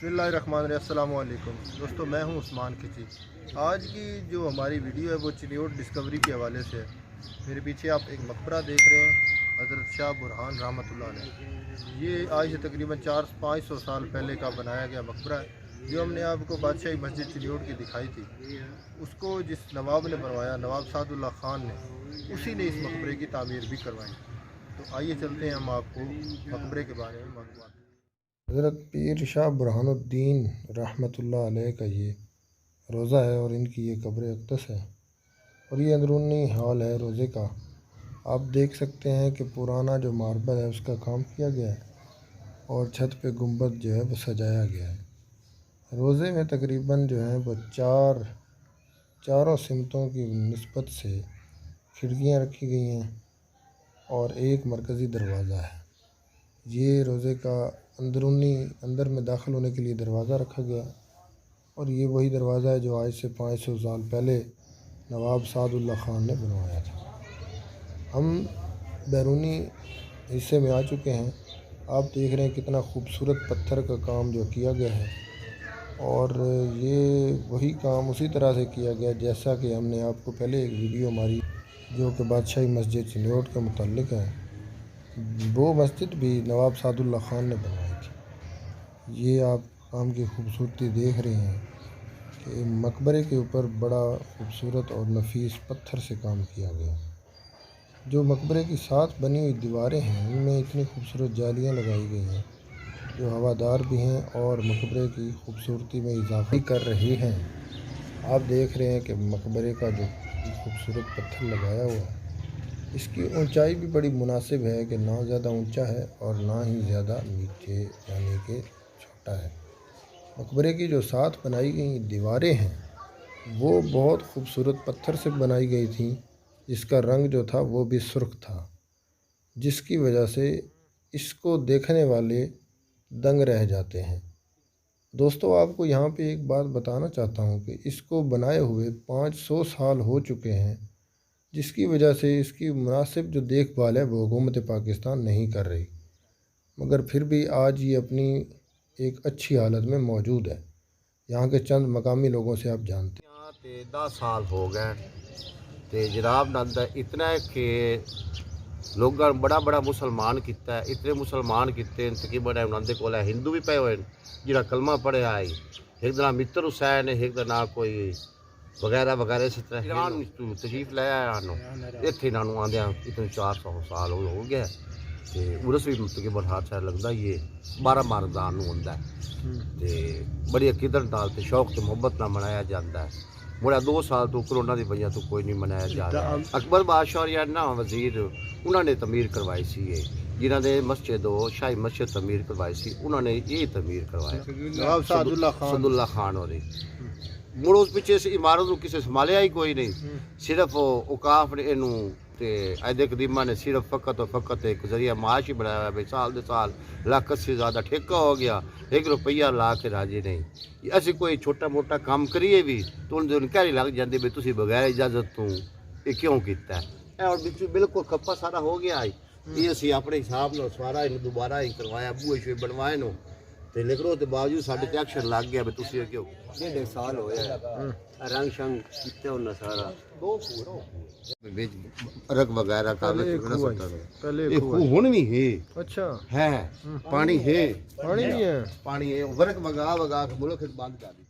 बिस्मिल्लाहिर्रहमानिर्रहीम। अस्सलामु अलैकुम दोस्तों, मैं हूं उस्मान खिची। आज की जो हमारी वीडियो है वो चिन्योट डिस्कवरी के हवाले से है। मेरे पीछे आप एक मकबरा देख रहे हैं, हज़रत शाह बुरहान रहमतुल्लाह अलैह। ये आज से तकरीबन 400-500 साल पहले का बनाया गया मकबरा है, जो हमने आपको बादशाही मस्जिद चिन्योट की दिखाई थी। उसको जिस नवाब ने बनवाया, नवाब सादुल्ला ख़ान ने, उसी ने इस मकबरे की तामीर भी करवाई। तो आइए चलते हैं, हम आपको मकबरे के बारे में मालूमात। हज़रत पीर शाह बुरहानुद्दीन रहमतुल्लाह अलैह का ये रोज़ा है और इनकी ये कब्र अक़दस है। और ये अंदरूनी हाल है रोज़े का। आप देख सकते हैं कि पुराना जो मार्बल है उसका काम किया गया है और छत पे गुंबद जो है वो सजाया गया है। रोज़े में तकरीबन जो है वो चारों सिमतों की निस्बत से खिड़कियाँ रखी गई हैं और एक मरकज़ी दरवाज़ा है। ये रोज़े का अंदर में दाखिल होने के लिए दरवाज़ा रखा गया और ये वही दरवाज़ा है जो आज से 500 साल पहले नवाब सादुल्ला ख़ान ने बनवाया था। हम बैरूनी हिस्से में आ चुके हैं। आप देख रहे हैं कितना खूबसूरत पत्थर का काम जो किया गया है, और ये वही काम उसी तरह से किया गया जैसा कि हमने आपको पहले एक वीडियो हमारी जो कि बादशाही मस्जिद चिन्योट के मुताल्लिक़ है, वो मस्जिद भी नवाब सादुल्ला ख़ान ने बनवाई थी। ये आप काम की खूबसूरती देख रहे हैं कि मकबरे के ऊपर बड़ा खूबसूरत और नफीस पत्थर से काम किया गया। जो मकबरे की साथ बनी हुई दीवारें हैं, उनमें इतनी खूबसूरत जालियां लगाई गई हैं जो हवादार भी हैं और मकबरे की खूबसूरती में इजाफा कर रही हैं। आप देख रहे हैं कि मकबरे का जो खूबसूरत पत्थर लगाया हुआ है, इसकी ऊंचाई भी बड़ी मुनासिब है कि ना ज़्यादा ऊंचा है और ना ही ज़्यादा नीचे यानी कि छोटा है। मकबरे की जो साथ बनाई गई दीवारें हैं वो बहुत खूबसूरत पत्थर से बनाई गई थी, जिसका रंग जो था वो भी सुर्ख था, जिसकी वजह से इसको देखने वाले दंग रह जाते हैं। दोस्तों, आपको यहाँ पे एक बात बताना चाहता हूँ कि इसको बनाए हुए 500 साल हो चुके हैं, जिसकी वजह से इसकी मुनासिब जो देखभाल है वो हुकूमत पाकिस्तान नहीं कर रही, मगर फिर भी आज ये अपनी एक अच्छी हालत में मौजूद है। यहाँ के चंद मकामी लोगों से आप जानते हैं। यहाँ ते 10 साल हो गए ते जनाब नंद इतना है कि लोगों बड़ा मुसलमान किया, इतने मुसलमान किए तकरीबन उन्होंने को हिंदू भी पे हुए जिहड़ा कलमा पढ़िया है। एक दा मित्र हुसैन है, एक दा ना कोई वगैरह इस तरह ईरान तशरीफ लाया इतने इन्होंने आंदिया इतने 400 साल हो गया। तो उर्स भी तकरीबन हर साल लगता ये 12 मारदान होंदा है। बड़ी अकीदत नाल ते शौक ते मुहब्बत नाल मनाया जाता है। मुड़ा 2 साल तो कोरोना की वजह तो कोई नहीं मनाया जा रहा। अकबर बादशाह और या ना वजीर उन्होंने तमीर करवाई सी, जिन्होंने मस्जिद शाही मस्जिद तमीर करवाई सी, उन्होंने ये तमीर करवाया सादुल्ला खान और मुड़ उस पिछे इस इमारत को किसी संभालिया ही कोई नहीं। सिर्फ औकाफ ने इनू अहदे कदीमा ने सिर्फ फ़कत एक जरिया माश ही बनाया भाई। साल दे साल लाख से ज़्यादा ठेका हो गया, 1 रुपया ला के राजी नहीं। असी कोई छोटा मोटा काम करिए भी तो उन्हें कहरी लग जाती भी तुम बगैर इजाजत तू ये क्यों किया है। और बिल्कुल खप्पा सारा हो गया है। ये असी अपने हिसाब न सारा इन दोबारा ही करवाया, बूहे शूहे बनवाए नो ते लेकिन के बावजूद साढ़े ते एक्शन लग गया भी तुम क्यों 1.5 साल होया रंग शंग किते होना सारा अरग वगैरह का पहले हुन भी है। अच्छा है, पानी है, पानी भी है, पानी है, वर्क वगा के मुल्क बंद कर दी।